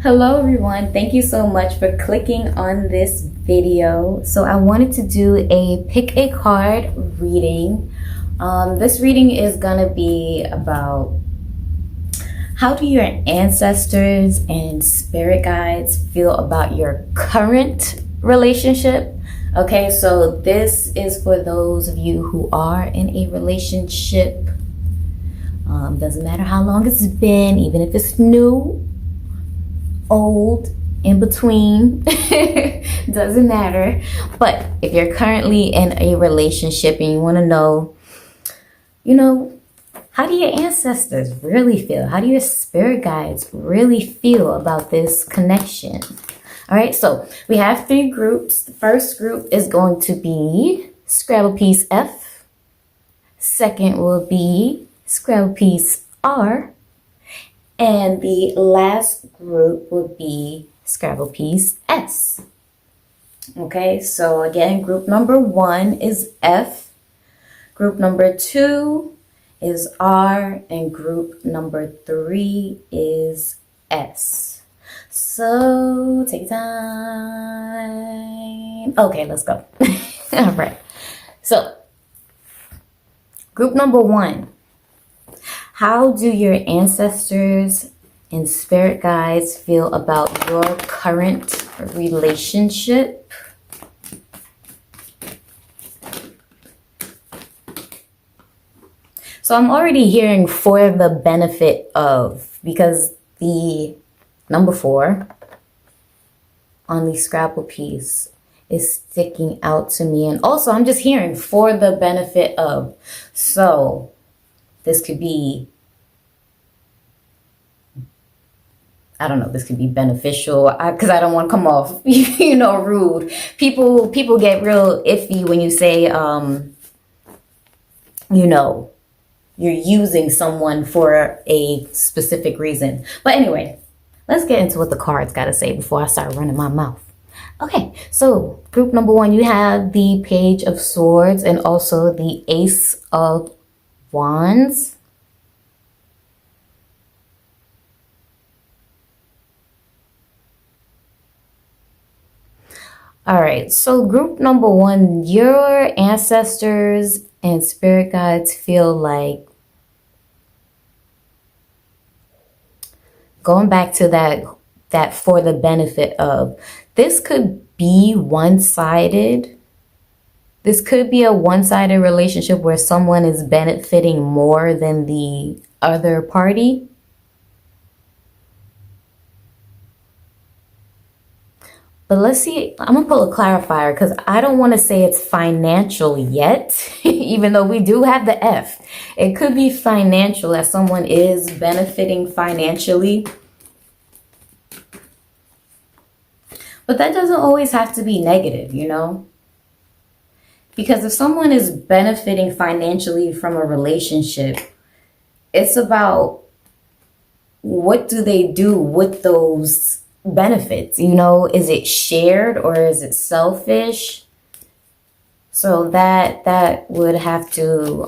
Hello everyone, thank you so much for clicking on this video. So I wanted to do a pick a card reading. This reading is gonna be about how do your ancestors and spirit guides feel about your current relationship. Okay, so this is for those of you who are in a relationship. Doesn't matter how long it's been, even if it's new, old, in between, doesn't matter. But if you're currently in a relationship and you want to know, how do your ancestors really feel? How do your spirit guides really feel about this connection? All right, so we have three groups. The first group is going to be Scrabble Piece F. Second will be Scrabble Piece R. And the last group will be Scrabble Piece S. Okay, so again, group number 1 is F. Group number 2 is R. And group number 3 is S. So take your time. Okay, let's go. All right. So group number 1. How do your ancestors and spirit guides feel about your current relationship? So I'm already hearing for the benefit of, because the number 4 on the Scrabble piece is sticking out to me. And also I'm just hearing for the benefit of. So this could be, I don't know, this could be beneficial because I don't want to come off, rude. People get real iffy when you say, you're using someone for a specific reason. But anyway, let's get into what the cards got to say before I start running my mouth. Okay, so group number 1, you have the Page of Swords and also the Ace of Wands. All right, so group number 1, your ancestors and spirit guides feel like, going back to that for the benefit of, this could be one-sided. This could be a one-sided relationship where someone is benefiting more than the other party. But let's see, I'm going to pull a clarifier because I don't want to say it's financial yet, even though we do have the F. It could be financial, that someone is benefiting financially. But that doesn't always have to be negative, Because if someone is benefiting financially from a relationship, it's about what do they do with those benefits? Is it shared or is it selfish? So that would have to,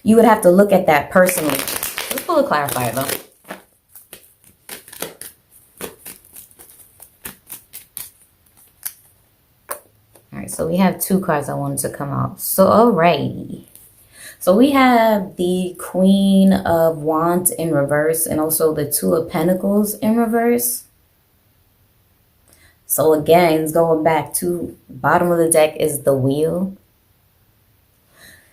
you would have to look at that personally. Let's pull a clarifier though. All right, so we have 2 cards I wanted to come out. So, alrighty. So we have the Queen of Wands in reverse and also the 2 of Pentacles in reverse. So again, it's going back to the bottom of the deck is the Wheel.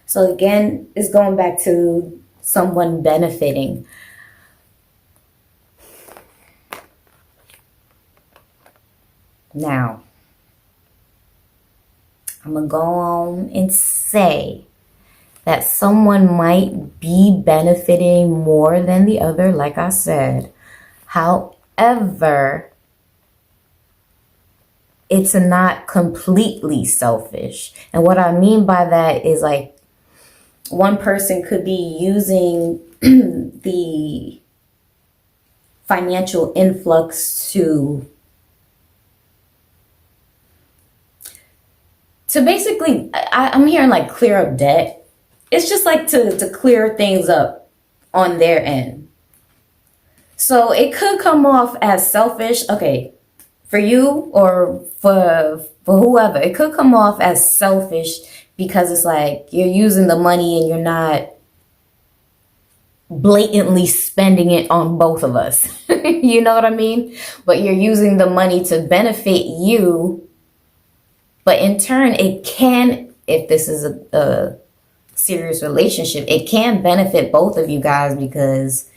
So again, it's going back to someone benefiting. Now, I'm going to go on and say that someone might be benefiting more than the other, like I said. However, it's not completely selfish. And what I mean by that is, like, one person could be using the financial influx to basically, I'm hearing like clear up debt. It's just like to clear things up on their end. So it could come off as selfish. Okay, for you or for whoever, it could come off as selfish because it's like you're using the money and you're not blatantly spending it on both of us. You know what I mean? But you're using the money to benefit you. But in turn, it can, if this is a serious relationship, it can benefit both of you guys because,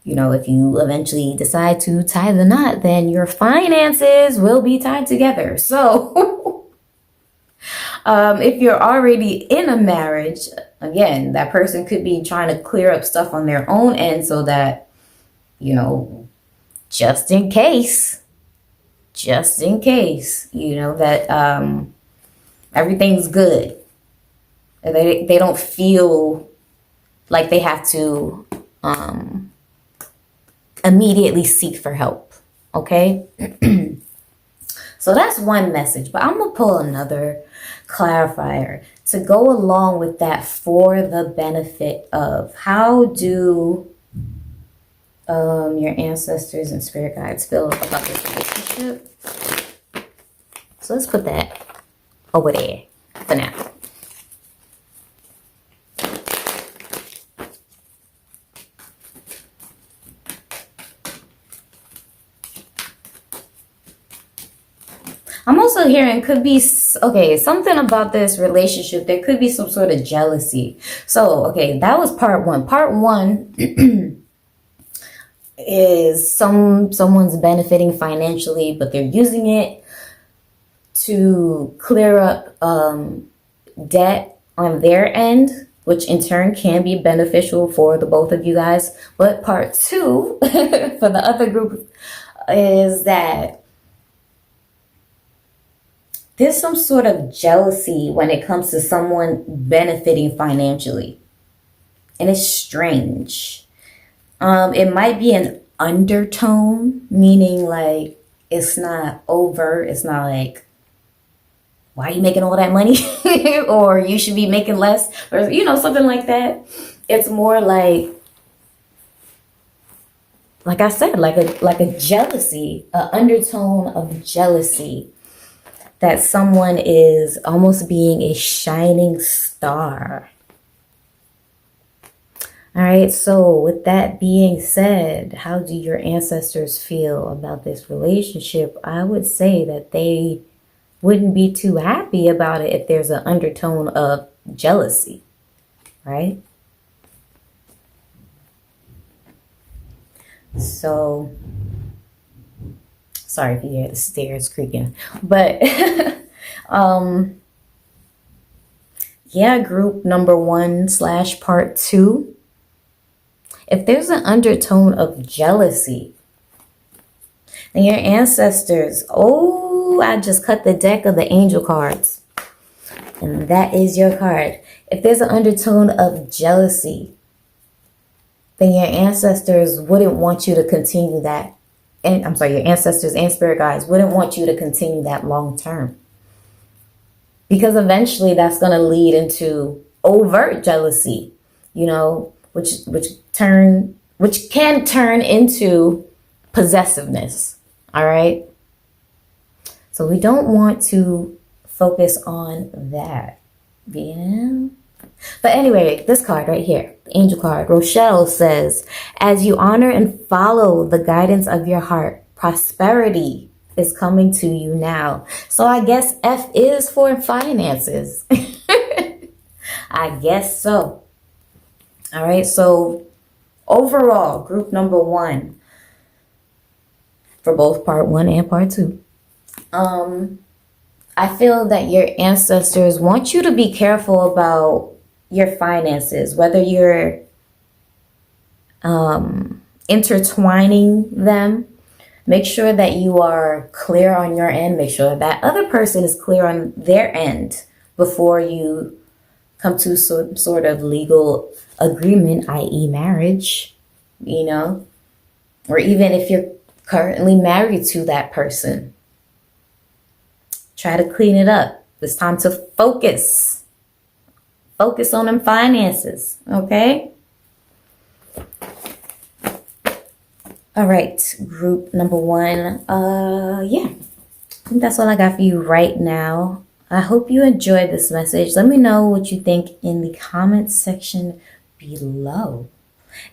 you know, if you eventually decide to tie the knot, then your finances will be tied together. So if you're already in a marriage, again, that person could be trying to clear up stuff on their own end so that, you know, just in case, you know, that everything's good. They don't feel like they have to immediately seek for help. Okay? So that's one message, but I'm going to pull another clarifier to go along with that for the benefit of how do your ancestors and spirit guides feel about this relationship. So let's put that over there for now. I'm also hearing could be, okay, something about this relationship. There could be some sort of jealousy. So, okay, that was part one. Part one is someone's benefiting financially, but they're using it to clear up debt on their end, which in turn can be beneficial for the both of you guys. But part two for the other group is that there's some sort of jealousy when it comes to someone benefiting financially. And it's strange. It might be an undertone, meaning like it's not overt. It's not like, why are you making all that money? Or you should be making less, or, you know, something like that. It's more like I said, like a jealousy, an undertone of jealousy. That someone is almost being a shining star. All right, so with that being said, how do your ancestors feel about this relationship? I would say that they wouldn't be too happy about it if there's an undertone of jealousy, right? So, sorry if you hear the stairs creaking, but yeah, group number 1 / part 2. If there's an undertone of jealousy, then your ancestors, oh, I just cut the deck of the angel cards, and that is your card. If there's an undertone of jealousy, then your ancestors wouldn't want you to continue that. And I'm sorry, your ancestors and spirit guides wouldn't want you to continue that long term. Because eventually that's going to lead into overt jealousy, you know, which can turn into possessiveness. All right. So we don't want to focus on that. Yeah. But anyway, this card right here, angel card, Rochelle says, as you honor and follow the guidance of your heart, prosperity is coming to you now. So I guess F is for finances. I guess so. All right. So overall, group number 1 for both part 1 and part 2. I feel that your ancestors want you to be careful about your finances, whether you're intertwining them. Make sure that you are clear on your end. Make sure that other person is clear on their end before you come to some sort of legal agreement, i.e. marriage, you know, or even if you're currently married to that person. Try to clean it up. It's time to focus. Focus on them finances, okay? All right, group number one. Yeah, I think that's all I got for you right now. I hope you enjoyed this message. Let me know what you think in the comments section below.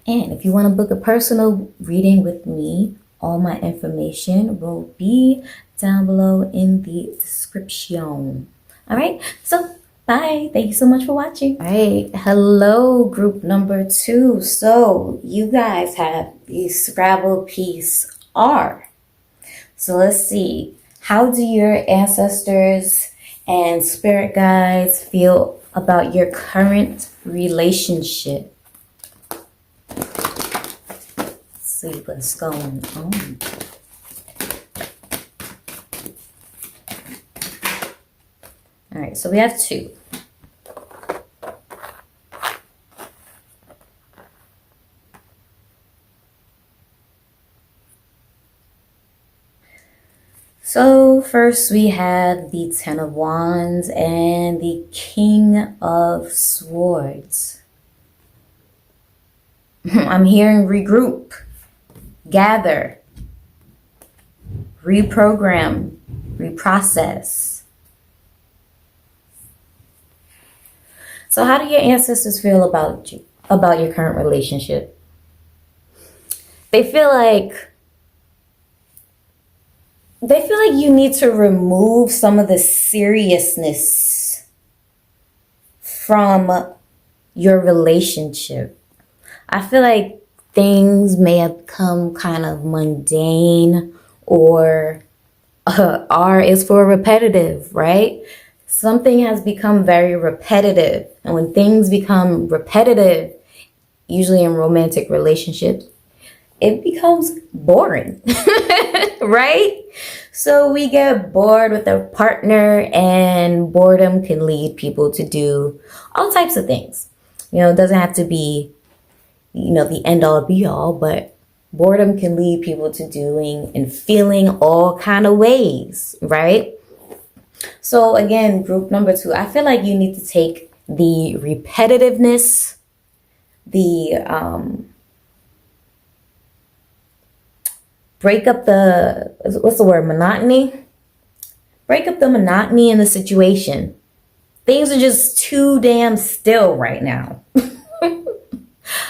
And if you want to book a personal reading with me, all my information will be down below in the description. All right, so bye. Thank you so much for watching. All right, hello, group number two. So you guys have the Scrabble piece R. So let's see. How do your ancestors and spirit guides feel about your current relationship? Let's see what's going on. All right, so we have two. So first we have the Ten of Wands and the King of Swords. I'm hearing regroup, gather, reprogram, reprocess. So how do your ancestors feel about you, about your current relationship? They feel like you need to remove some of the seriousness from your relationship. I feel like things may have become kind of mundane, or R is for repetitive, right? Something has become very repetitive. And when things become repetitive, usually in romantic relationships, it becomes boring, right? So we get bored with our partner, and boredom can lead people to do all types of things. You know, it doesn't have to be, the end all be all, but boredom can lead people to doing and feeling all kind of ways, right? So again, group number two, I feel like you need to take the repetitiveness, break up the, what's the word, monotony? Break up the monotony in the situation. Things are just too damn still right now.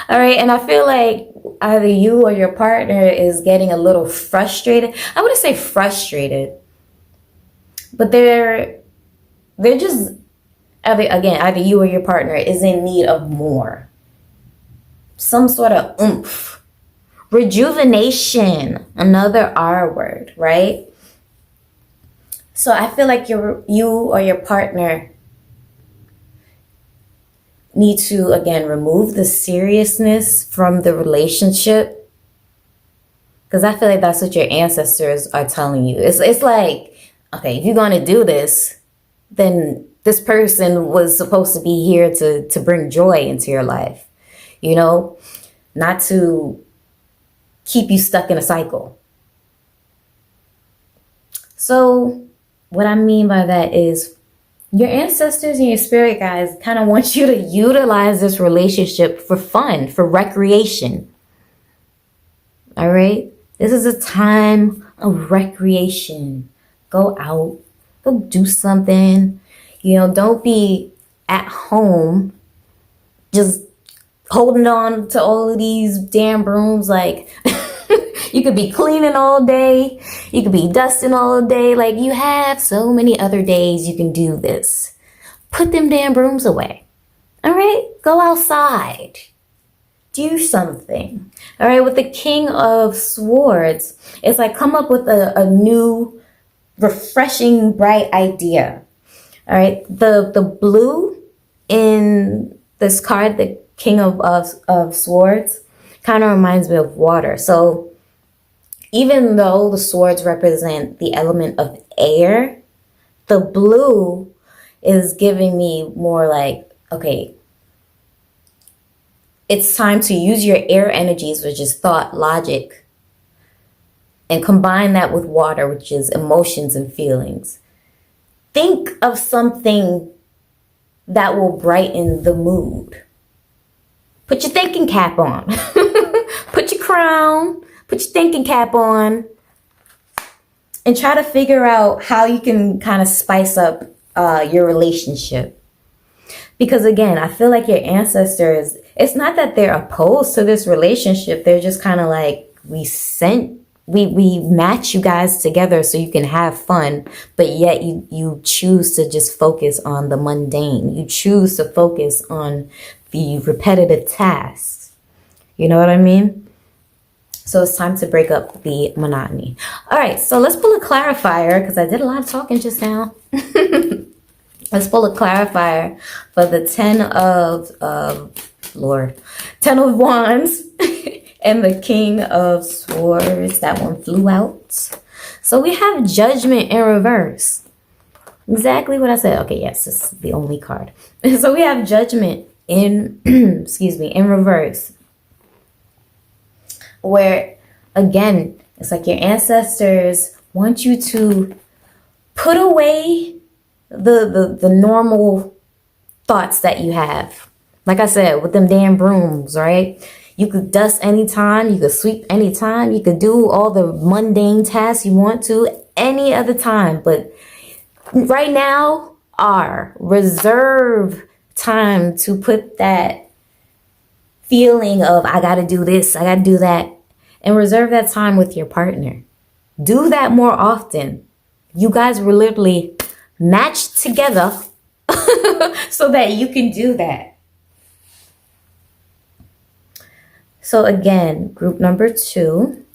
All right, and I feel like either you or your partner is getting a little frustrated. I wouldn't say frustrated, but they're just, either you or your partner is in need of more. Some sort of oomph. Rejuvenation, another R word, right? So I feel like you or your partner need to, again, remove the seriousness from the relationship, because I feel like that's what your ancestors are telling you. It's like, okay, if you're going to do this, then this person was supposed to be here to bring joy into your life, not to keep you stuck in a cycle. So what I mean by that is your ancestors and your spirit guides kind of want you to utilize this relationship for fun, for recreation. All right? This is a time of recreation. Go out, go do something. Don't be at home just holding on to all of these damn brooms. Like, you could be cleaning all day. You could be dusting all day. Like, you have so many other days you can do this. Put them damn brooms away. All right? Go outside. Do something. All right? With the King of Swords, it's like come up with a new, refreshing, bright idea. All right? The blue in this card, the King of Swords, kind of reminds me of water. So even though the swords represent the element of air, the blue is giving me more like, okay, it's time to use your air energies, which is thought, logic, and combine that with water, which is emotions and feelings. Think of something that will brighten the mood. Put your thinking cap on. Put your crown. Put your thinking cap on and try to figure out how you can kind of spice up your relationship. Because again, I feel like your ancestors, it's not that they're opposed to this relationship. They're just kind of like, we match you guys together so you can have fun, but yet you choose to just focus on the mundane. You choose to focus on the repetitive tasks. You know what I mean? So it's time to break up the monotony. All right, so let's pull a clarifier because I did a lot of talking just now. Let's pull a clarifier for the 10 of Wands and the King of Swords. That one flew out. So we have Judgment in reverse. Exactly what I said. Okay, yes, it's the only card. So we have Judgment in, excuse me, in reverse. Where, again, it's like your ancestors want you to put away the normal thoughts that you have. Like I said, with them damn brooms, right? You could dust anytime, you could sweep anytime, you could do all the mundane tasks you want to any other time. But right now, reserve time to put that feeling of I gotta do this, I gotta do that, and reserve that time with your partner. Do that more often. You guys were literally matched together so that you can do that. So again, group number 2.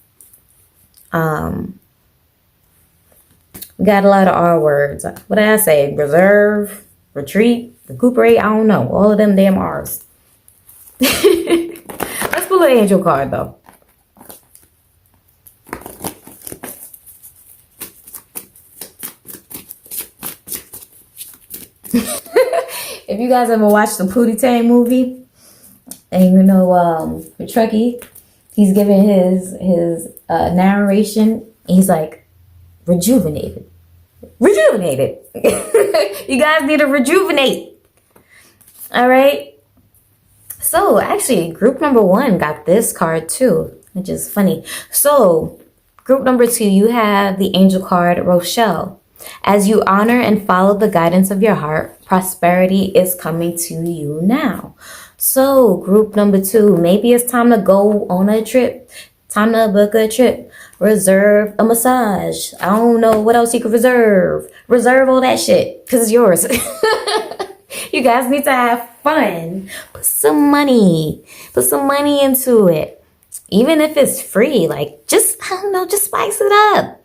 We got a lot of R words. What did I say? Reserve, retreat, recuperate. I don't know. All of them damn R's. Let's pull an angel card though. If you guys ever watched the Pootie Tang movie, and you know, Truckee, he's giving his narration, and he's like, rejuvenated. You guys need to rejuvenate. All right. So actually, group number 1 got this card too, which is funny. So group number 2, you have the angel card, Rochelle. As you honor and follow the guidance of your heart, prosperity is coming to you now. So group number 2, maybe it's time to go on a trip. Time to book a trip. Reserve a massage. I don't know what else you could reserve. Reserve all that shit because it's yours. You guys need to have fun. Put some money into it. Even if it's free, like just, I don't know, just spice it up.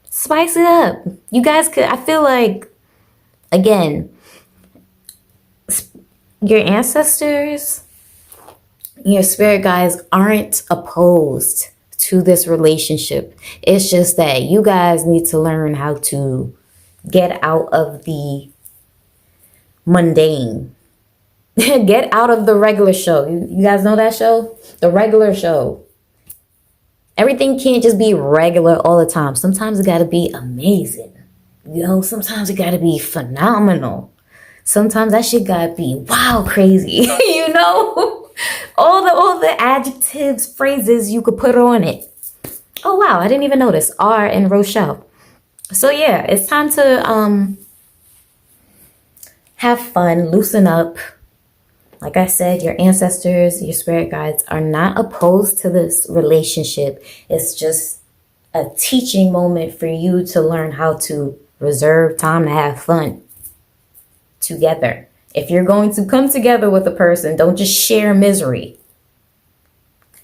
Spice it up. You guys could, I feel like, again, your ancestors, your spirit guides aren't opposed to this relationship. It's just that you guys need to learn how to get out of the mundane. Get out of the regular show. You guys know that show? The regular show. Everything can't just be regular all the time. Sometimes it got to be amazing. You know, sometimes it got to be phenomenal. Sometimes that shit got to be wow crazy. You know, all the adjectives, phrases you could put on it. Oh wow, I didn't even notice R and Rochelle. So yeah, it's time to have fun, loosen up. Like I said, your ancestors, your spirit guides are not opposed to this relationship. It's just a teaching moment for you to learn how to reserve time to have fun together. If you're going to come together with a person, don't just share misery.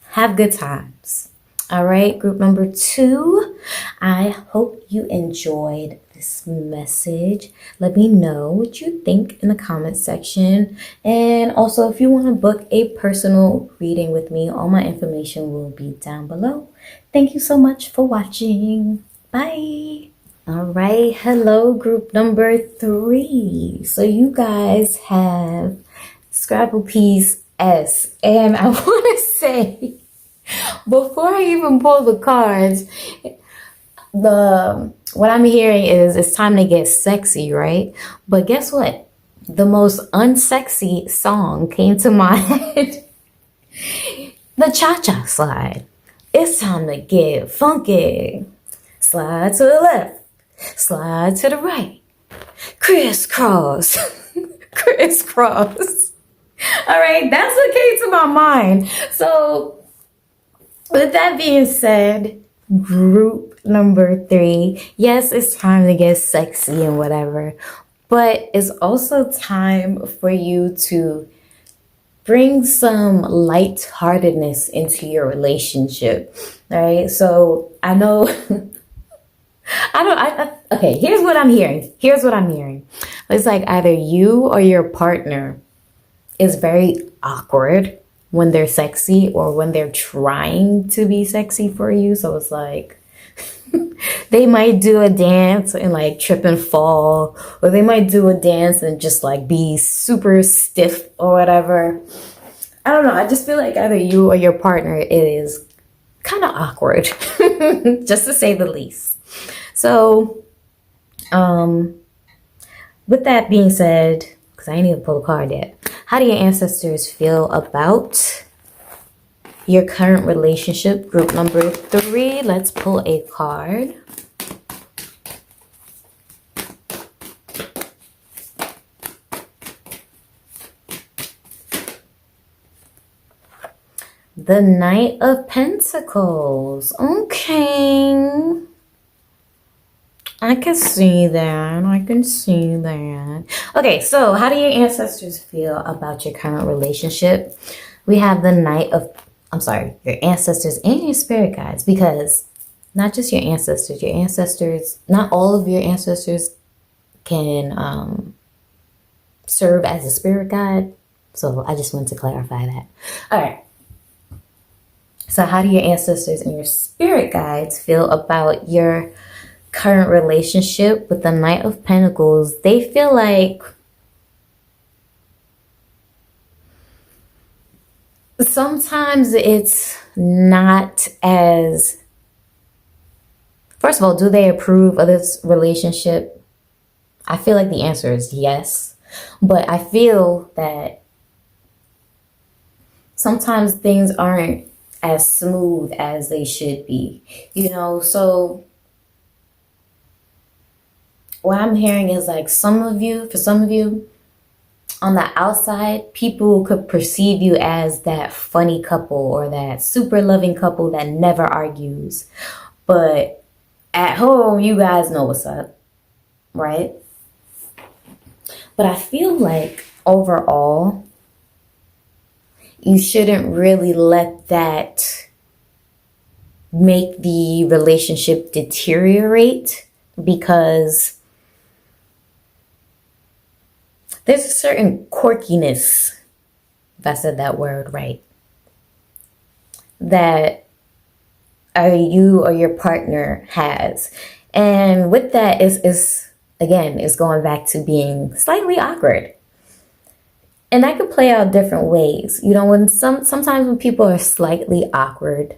Have good times. All right, group number 2. I hope you enjoyed this message. Let me know what you think in the comment section. And also, if you want to book a personal reading with me, all my information will be down below. Thank you so much for watching. Bye. All right. Hello, group number 3. So you guys have Scrabble Piece S. And I want to say, before I even pull the cards, what I'm hearing is it's time to get sexy, right? But guess what? The most unsexy song came to my head. The Cha-Cha Slide. It's time to get funky. Slide to the left, slide to the right, crisscross, crisscross. All right, that's what came to my mind. So, with that being said, group number 3, yes, it's time to get sexy and whatever, but it's also time for you to bring some lightheartedness into your relationship. All right, so I know. Okay, here's what I'm hearing. It's like either you or your partner is very awkward when they're sexy or when they're trying to be sexy for you. So it's like they might do a dance and like trip and fall, or they might do a dance and just like be super stiff or whatever. I don't know. I just feel like either you or your partner, it is kind of awkward, just to say the least. So, with that being said, because I ain't even pulled a card yet, how do your ancestors feel about your current relationship? Group number 3, let's pull a card. The Knight of Pentacles. Okay. I can see that. Okay, so how do your ancestors feel about your current relationship? We have the your ancestors and your spirit guides, because not just your ancestors, not all of your ancestors can serve as a spirit guide. So I just wanted to clarify that. All right. So how do your ancestors and your spirit guides feel about your current relationship with the Knight of Pentacles? They feel like sometimes it's not as... First of all, do they approve of this relationship? I feel like the answer is yes. But I feel that sometimes things aren't as smooth as they should be. So what I'm hearing is like for some of you, on the outside, people could perceive you as that funny couple or that super loving couple that never argues. But at home, you guys know what's up, right? But I feel like overall, you shouldn't really let that make the relationship deteriorate, because there's a certain quirkiness, if I said that word right, that you or your partner has. And with that is going back to being slightly awkward. And that could play out different ways. Sometimes when people are slightly awkward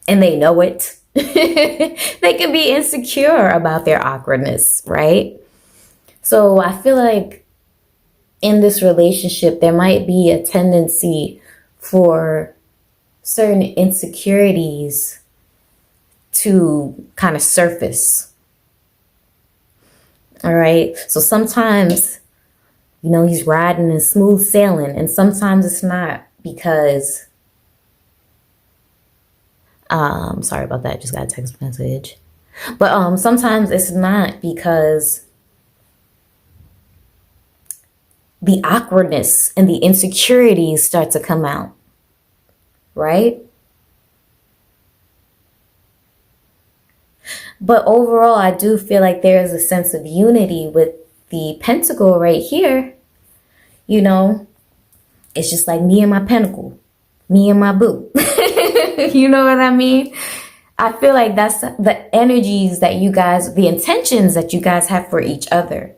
and they know it, they can be insecure about their awkwardness, right? So I feel like in this relationship, there might be a tendency for certain insecurities to kind of surface. All right. So sometimes, he's riding and smooth sailing, and sometimes it's not, because sorry about that, just got a text message. But sometimes it's not, because the awkwardness and the insecurities start to come out, right? But overall, I do feel like there is a sense of unity with the pentacle right here. It's just like me and my pentacle, me and my boo. You know what I mean? I feel like that's the energies that you guys, the intentions that you guys have for each other.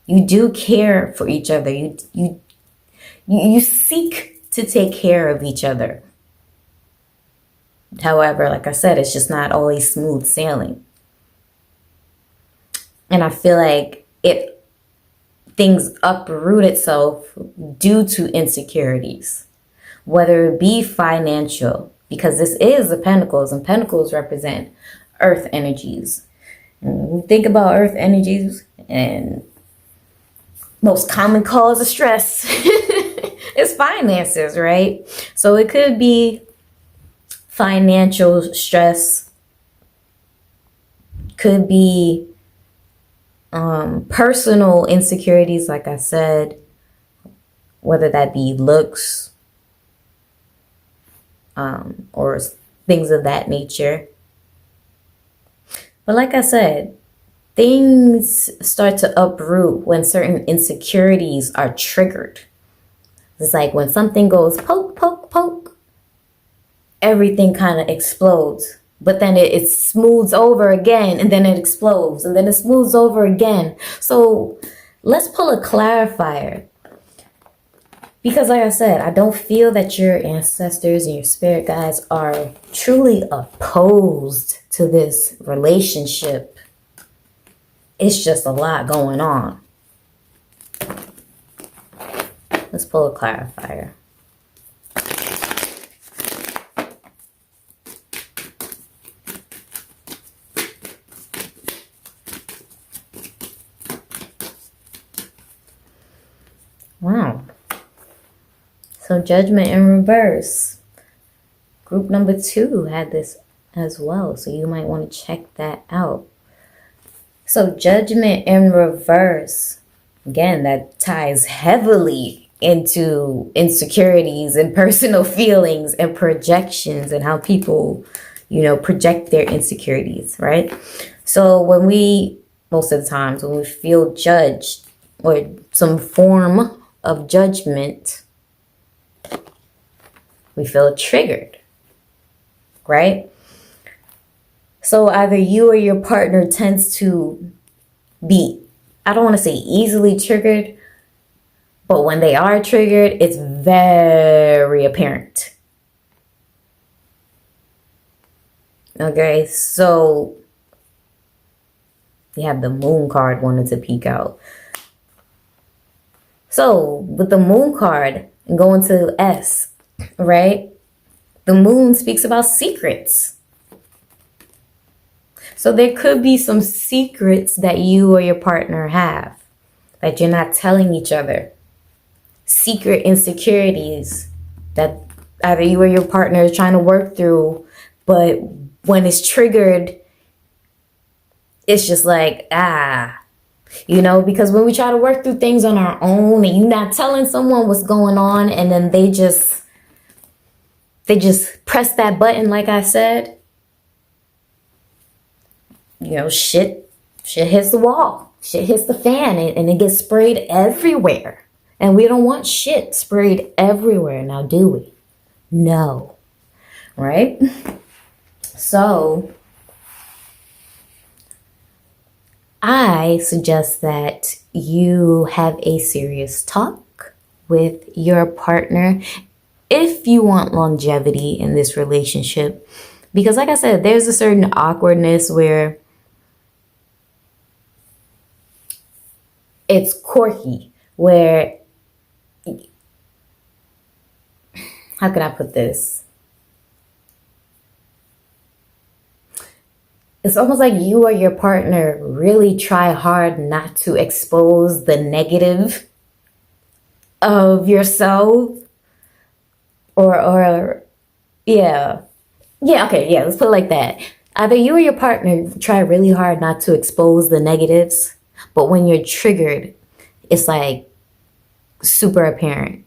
You do care for each other. You seek to take care of each other. However, like I said, it's just not always smooth sailing. And I feel like things uproot itself due to insecurities, whether it be financial, because this is the Pentacles, and Pentacles represent earth energies. And when we think about earth energies, and most common cause of stress is finances, right? So it could be financial stress, could be personal insecurities, like I said, whether that be looks or things of that nature. But like I said, things start to uproot when certain insecurities are triggered. It's like when something goes poke, poke, poke, everything kind of explodes. But then it smooths over again, and then it explodes, and then it smooths over again. So let's pull a clarifier. Because like I said, I don't feel that your ancestors and your spirit guides are truly opposed to this relationship. It's just a lot going on. Let's pull a clarifier. Wow. So Judgment in reverse. Group number 2 had this as well, so you might want to check that out. So Judgment in reverse, again, that ties heavily into insecurities and personal feelings and projections and how people, project their insecurities, right? So when most of the times when we feel judged or some form of judgment, we feel triggered, right? So either you or your partner tends to be, I don't want to say easily triggered, but when they are triggered, it's very apparent. Okay, so you have the Moon card wanted to peek out. So with the Moon card and going to S, right? The Moon speaks about secrets. So there could be some secrets that you or your partner have that you're not telling each other. Secret insecurities that either you or your partner is trying to work through, but when it's triggered, it's just like, because when we try to work through things on our own and you're not telling someone what's going on, and then they just press that button, like I said, shit hits the wall, shit hits the fan, and it gets sprayed everywhere. And we don't want shit sprayed everywhere, now do we? No, right? So I suggest that you have a serious talk with your partner if you want longevity in this relationship. Because like I said, there's a certain awkwardness where it's quirky, where, how could I put this? It's almost like you or your partner really try hard not to expose the negative of yourself. Let's put it like that. Either you or your partner try really hard not to expose the negatives, but when you're triggered, it's like super apparent.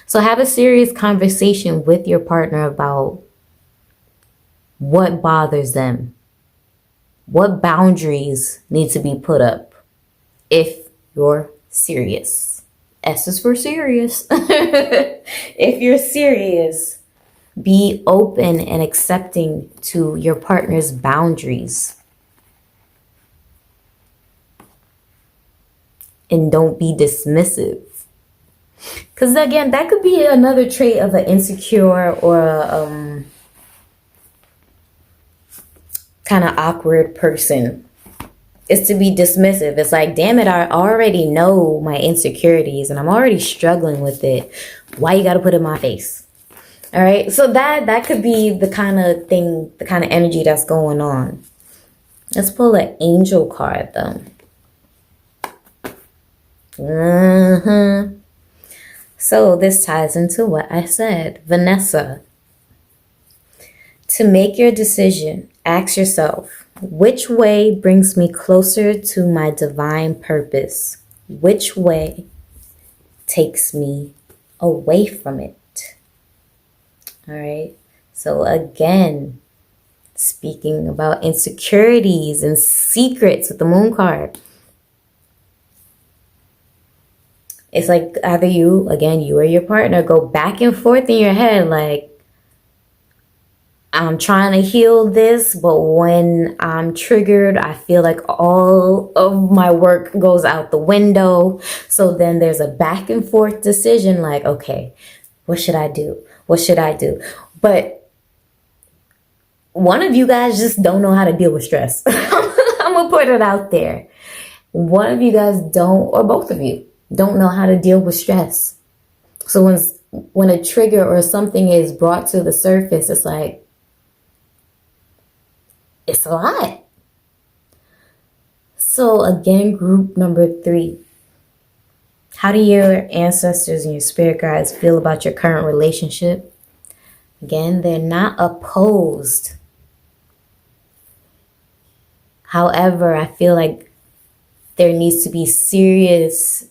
So have a serious conversation with your partner about what bothers them, what boundaries need to be put up if you're serious. S is for serious. If you're serious, be open and accepting to your partner's boundaries. And don't be dismissive. Because again, that could be another trait of an insecure or a kind of awkward person, is to be dismissive. It's like, damn it, I already know my insecurities and I'm already struggling with it. Why you got to put it in my face? All right, so that could be the kind of thing, the kind of energy that's going on. Let's pull an angel card though. So this ties into what I said. Vanessa, to make your decision, ask yourself, which way brings me closer to my divine purpose? Which way takes me away from it? All right. So again, speaking about insecurities and secrets with the moon card. It's like either you or your partner go back and forth in your head like, I'm trying to heal this, but when I'm triggered, I feel like all of my work goes out the window. So then there's a back and forth decision like, okay, what should I do? What should I do? But one of you guys just don't know how to deal with stress. I'm going to put it out there. One of you guys don't, or both of you, don't know how to deal with stress. So when a trigger or something is brought to the surface, it's like, it's a lot. So again, group number 3. How do your ancestors and your spirit guides feel about your current relationship? Again, they're not opposed. However, I feel like there needs to be serious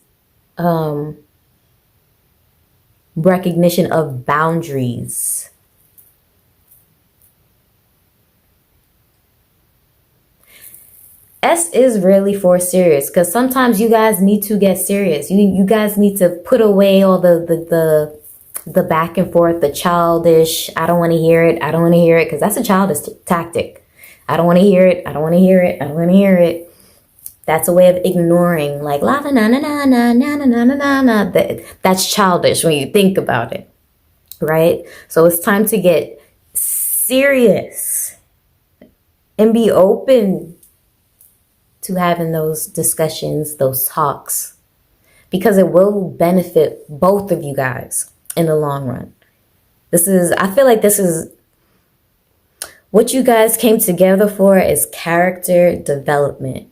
recognition of boundaries. S is really for serious, because sometimes you guys need to get serious. You guys need to put away all the back and forth, the childish, I don't want to hear it, because that's a childish tactic. I don't want to hear it, I don't want to hear it. That's a way of ignoring, like la na na na na na na na na na. That's childish when you think about it, right? So it's time to get serious and be open to having those discussions, those talks, because it will benefit both of you guys in the long run. I feel like this is what you guys came together for, is character development.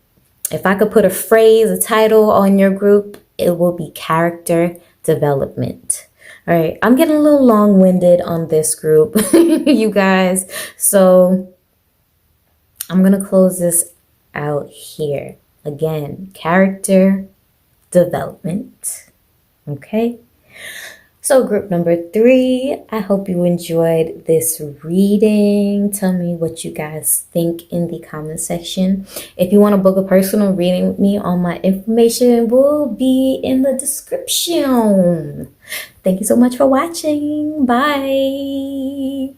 If I could put a phrase, a title on your group, it will be character development. All right, I'm getting a little long-winded on this group, you guys. So I'm going to close this out here. Again, character development. Okay. So group number 3, I hope you enjoyed this reading. Tell me what you guys think in the comment section. If you want to book a personal reading with me, all my information will be in the description. Thank you so much for watching. Bye.